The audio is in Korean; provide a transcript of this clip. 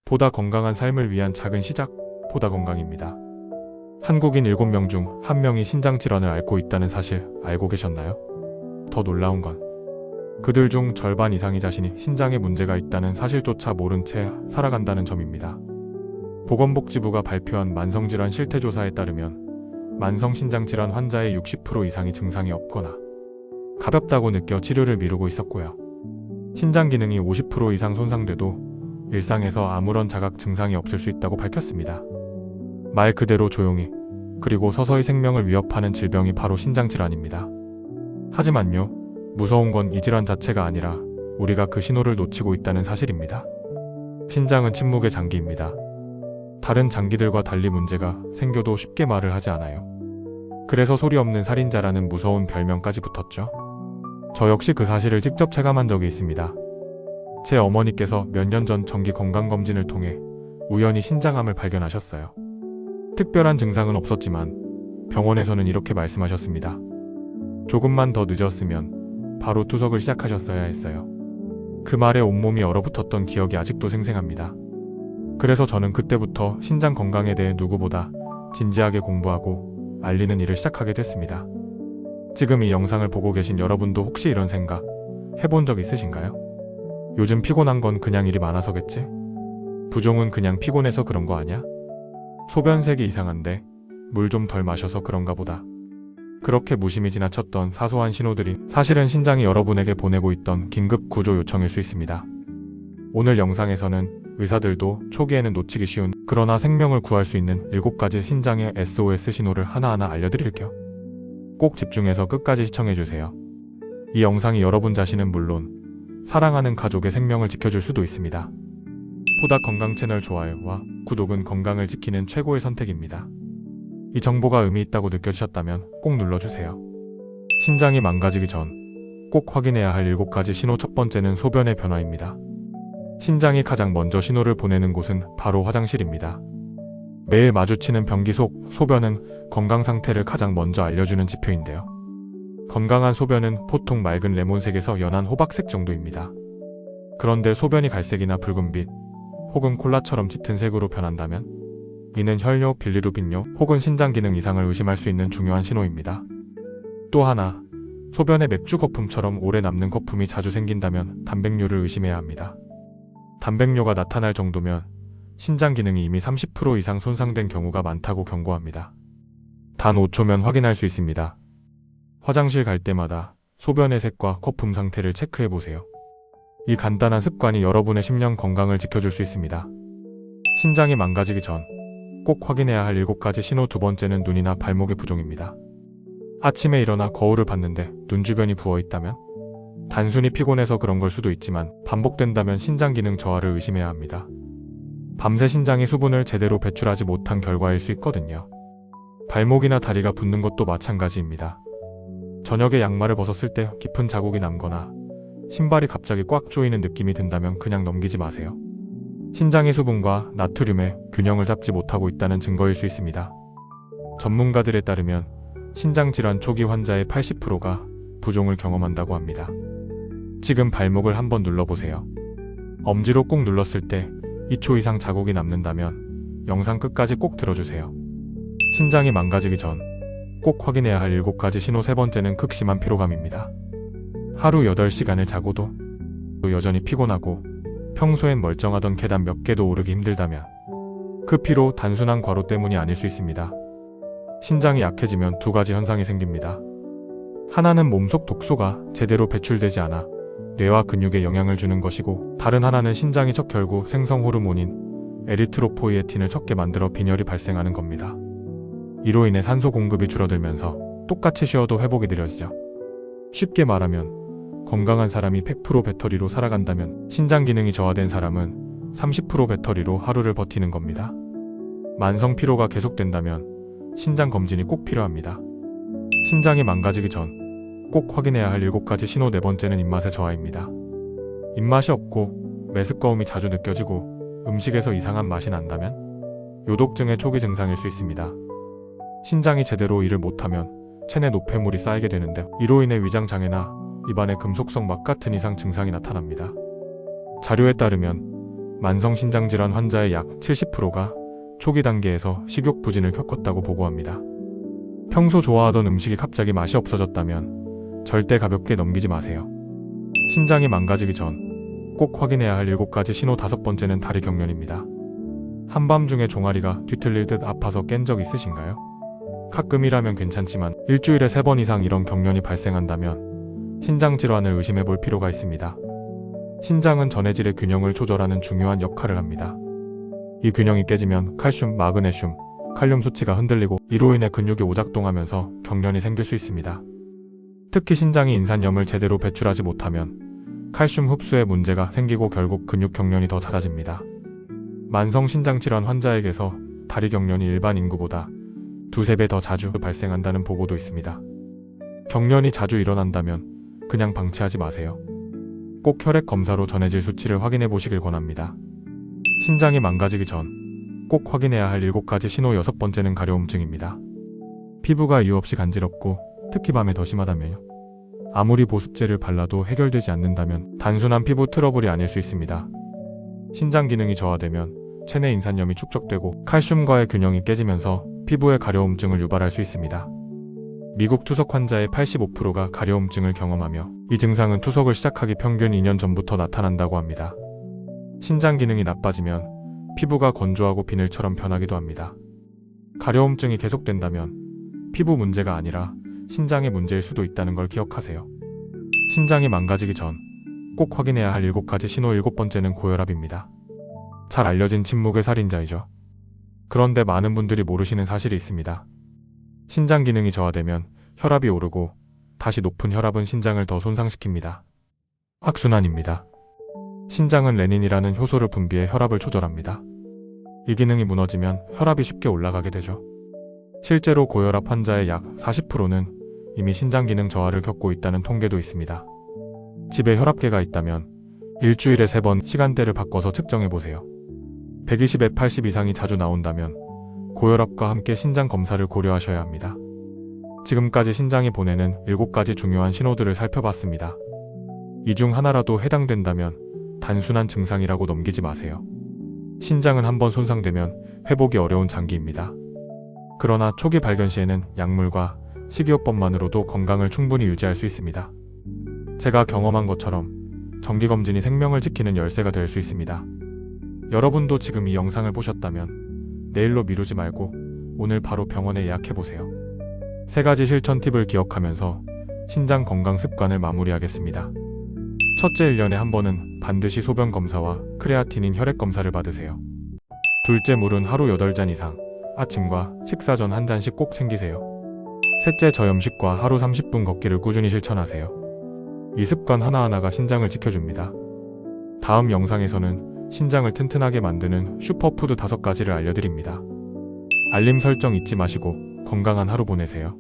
보다 건강한 삶을 위한 작은 시작, 보다 건강입니다. 한국인 7명 중 1명이 신장 질환을 앓고 있다는 사실 알고 계셨나요? 더 놀라운 건 그들 중 절반 이상이 자신이 신장에 문제가 있다는 사실조차 모른 채 살아간다는 점입니다. 보건복지부가 발표한 만성질환 실태조사에 따르면 만성신장질환 환자의 60% 이상이 증상이 없거나 가볍다고 느껴 치료를 미루고 있었고요. 신장 기능이 50% 이상 손상돼도 일상에서 아무런 자각 증상이 없을 수 있다고 밝혔습니다. 말 그대로 조용히, 그리고 서서히 생명을 위협하는 질병이 바로 신장질환입니다. 하지만요, 무서운 건 이 질환 자체가 아니라 우리가 그 신호를 놓치고 있다는 사실입니다. 신장은 침묵의 장기입니다. 다른 장기들과 달리 문제가 생겨도 쉽게 말을 하지 않아요. 그래서 소리 없는 살인자라는 무서운 별명까지 붙었죠. 저 역시 그 사실을 직접 체감한 적이 있습니다. 제 어머니께서 몇 년 전 정기 건강검진을 통해 우연히 신장암을 발견하셨어요. 특별한 증상은 없었지만 병원에서는 이렇게 말씀하셨습니다. 조금만 더 늦었으면 바로 투석을 시작하셨어야 했어요. 그 말에 온몸이 얼어붙었던 기억이 아직도 생생합니다. 그래서 저는 그때부터 신장 건강에 대해 누구보다 진지하게 공부하고 알리는 일을 시작하게 됐습니다. 지금 이 영상을 보고 계신 여러분도 혹시 이런 생각 해본 적 있으신가요? 요즘 피곤한 건 그냥 일이 많아서겠지? 부종은 그냥 피곤해서 그런 거 아냐? 소변색이 이상한데 물 좀 덜 마셔서 그런가 보다. 그렇게 무심히 지나쳤던 사소한 신호들이 사실은 신장이 여러분에게 보내고 있던 긴급 구조 요청일 수 있습니다. 오늘 영상에서는 의사들도 초기에는 놓치기 쉬운, 그러나 생명을 구할 수 있는 7가지 신장의 SOS 신호를 하나하나 알려드릴게요. 꼭 집중해서 끝까지 시청해주세요. 이 영상이 여러분 자신은 물론 사랑하는 가족의 생명을 지켜줄 수도 있습니다. 보다 건강 채널 좋아요와 구독은 건강을 지키는 최고의 선택입니다. 이 정보가 의미 있다고 느껴지셨다면 꼭 눌러주세요. 신장이 망가지기 전 꼭 확인해야 할 7가지 신호. 첫 번째는 소변의 변화입니다. 신장이 가장 먼저 신호를 보내는 곳은 바로 화장실입니다. 매일 마주치는 변기 속 소변은 건강 상태를 가장 먼저 알려주는 지표인데요. 건강한 소변은 보통 맑은 레몬색에서 연한 호박색 정도입니다. 그런데 소변이 갈색이나 붉은빛 혹은 콜라처럼 짙은 색으로 변한다면 이는 혈뇨, 빌리루빈뇨 혹은 신장 기능 이상을 의심할 수 있는 중요한 신호입니다. 또 하나, 소변에 맥주 거품처럼 오래 남는 거품이 자주 생긴다면 단백뇨를 의심해야 합니다. 단백뇨가 나타날 정도면 신장 기능이 이미 30% 이상 손상된 경우가 많다고 경고합니다. 단 5초면 확인할 수 있습니다. 화장실 갈 때마다 소변의 색과 거품 상태를 체크해보세요. 이 간단한 습관이 여러분의 심령 건강을 지켜줄 수 있습니다. 신장이 망가지기 전 꼭 확인해야 할 7가지 신호. 두 번째는 눈이나 발목의 부종입니다. 아침에 일어나 거울을 봤는데 눈 주변이 부어있다면? 단순히 피곤해서 그런 걸 수도 있지만 반복된다면 신장 기능 저하를 의심해야 합니다. 밤새 신장이 수분을 제대로 배출하지 못한 결과일 수 있거든요. 발목이나 다리가 붓는 것도 마찬가지입니다. 저녁에 양말을 벗었을 때 깊은 자국이 남거나 신발이 갑자기 꽉 조이는 느낌이 든다면 그냥 넘기지 마세요. 신장이 수분과 나트륨의 균형을 잡지 못하고 있다는 증거일 수 있습니다. 전문가들에 따르면 신장질환 초기 환자의 80%가 부종을 경험한다고 합니다. 지금 발목을 한번 눌러보세요. 엄지로 꾹 눌렀을 때 2초 이상 자국이 남는다면 영상 끝까지 꼭 들어주세요. 신장이 망가지기 전 꼭 확인해야 할 7가지 신호. 세 번째는 극심한 피로감입니다. 하루 8시간을 자고도 여전히 피곤하고 평소엔 멀쩡하던 계단 몇 개도 오르기 힘들다면 그 피로 단순한 과로 때문이 아닐 수 있습니다. 신장이 약해지면 2가지 현상이 생깁니다. 하나는 몸속 독소가 제대로 배출되지 않아 뇌와 근육에 영향을 주는 것이고, 다른 하나는 신장이 적혈구 생성 호르몬인 에리트로포이에틴을 적게 만들어 빈혈이 발생하는 겁니다. 이로 인해 산소 공급이 줄어들면서 똑같이 쉬어도 회복이 느려지죠. 쉽게 말하면 건강한 사람이 100% 배터리로 살아간다면 신장 기능이 저하된 사람은 30% 배터리로 하루를 버티는 겁니다. 만성 피로가 계속된다면 신장 검진이 꼭 필요합니다. 신장이 망가지기 전 꼭 확인해야 할 7가지 신호. 네 번째는 입맛의 저하입니다. 입맛이 없고 메스꺼움이 자주 느껴지고 음식에서 이상한 맛이 난다면 요독증의 초기 증상일 수 있습니다. 신장이 제대로 일을 못하면 체내 노폐물이 쌓이게 되는데, 이로 인해 위장장애나 입안에 금속성 막 같은 이상 증상이 나타납니다. 자료에 따르면 만성신장질환 환자의 약 70%가 초기 단계에서 식욕 부진을 겪었다고 보고합니다. 평소 좋아하던 음식이 갑자기 맛이 없어졌다면 절대 가볍게 넘기지 마세요. 신장이 망가지기 전 꼭 확인해야 할 7가지 신호. 5번째는 다리 경련입니다. 한밤중에 종아리가 뒤틀릴 듯 아파서 깬 적 있으신가요? 가끔이라면 괜찮지만 일주일에 3번 이상 이런 경련이 발생한다면 신장질환을 의심해 볼 필요가 있습니다. 신장은 전해질의 균형을 조절하는 중요한 역할을 합니다. 이 균형이 깨지면 칼슘, 마그네슘, 칼륨 수치가 흔들리고 이로 인해 근육이 오작동하면서 경련이 생길 수 있습니다. 특히 신장이 인산염을 제대로 배출하지 못하면 칼슘 흡수에 문제가 생기고 결국 근육 경련이 더 잦아집니다. 만성신장질환 환자에게서 다리 경련이 일반 인구보다 2~3배 더 자주 발생한다는 보고도 있습니다. 경련이 자주 일어난다면 그냥 방치하지 마세요. 꼭 혈액 검사로 전해질 수치를 확인해 보시길 권합니다. 신장이 망가지기 전 꼭 확인해야 할 7가지 신호. 6번째는 가려움증입니다. 피부가 이유 없이 간지럽고 특히 밤에 더 심하다면요. 아무리 보습제를 발라도 해결되지 않는다면 단순한 피부 트러블이 아닐 수 있습니다. 신장 기능이 저하되면 체내 인산염이 축적되고 칼슘과의 균형이 깨지면서 피부에 가려움증을 유발할 수 있습니다. 미국 투석 환자의 85%가 가려움증을 경험하며 이 증상은 투석을 시작하기 평균 2년 전부터 나타난다고 합니다. 신장 기능이 나빠지면 피부가 건조하고 비늘처럼 변하기도 합니다. 가려움증이 계속된다면 피부 문제가 아니라 신장의 문제일 수도 있다는 걸 기억하세요. 신장이 망가지기 전 꼭 확인해야 할 7가지 신호. 7번째는 고혈압입니다. 잘 알려진 침묵의 살인자이죠. 그런데 많은 분들이 모르시는 사실이 있습니다. 신장 기능이 저하되면 혈압이 오르고 다시 높은 혈압은 신장을 더 손상시킵니다. 악순환입니다. 신장은 레닌이라는 효소를 분비해 혈압을 조절합니다. 이 기능이 무너지면 혈압이 쉽게 올라가게 되죠. 실제로 고혈압 환자의 약 40%는 이미 신장 기능 저하를 겪고 있다는 통계도 있습니다. 집에 혈압계가 있다면 일주일에 3번 시간대를 바꿔서 측정해보세요. 120에 80 이상이 자주 나온다면 고혈압과 함께 신장 검사를 고려하셔야 합니다. 지금까지 신장이 보내는 7가지 중요한 신호들을 살펴봤습니다. 이 중 하나라도 해당된다면 단순한 증상이라고 넘기지 마세요. 신장은 한번 손상되면 회복이 어려운 장기입니다. 그러나 초기 발견 시에는 약물과 식이요법만으로도 건강을 충분히 유지할 수 있습니다. 제가 경험한 것처럼 정기검진이 생명을 지키는 열쇠가 될 수 있습니다. 여러분도 지금 이 영상을 보셨다면 내일로 미루지 말고 오늘 바로 병원에 예약해보세요. 3가지 실천 팁을 기억하면서 신장 건강 습관을 마무리하겠습니다. 첫째, 1년에 한 번은 반드시 소변 검사와 크레아티닌 혈액 검사를 받으세요. 둘째, 물은 하루 8잔 이상, 아침과 식사 전 1잔씩 꼭 챙기세요. 셋째, 저염식과 하루 30분 걷기를 꾸준히 실천하세요. 이 습관 하나하나가 신장을 지켜줍니다. 다음 영상에서는 신장을 튼튼하게 만드는 슈퍼푸드 5가지를 알려드립니다. 알림 설정 잊지 마시고 건강한 하루 보내세요.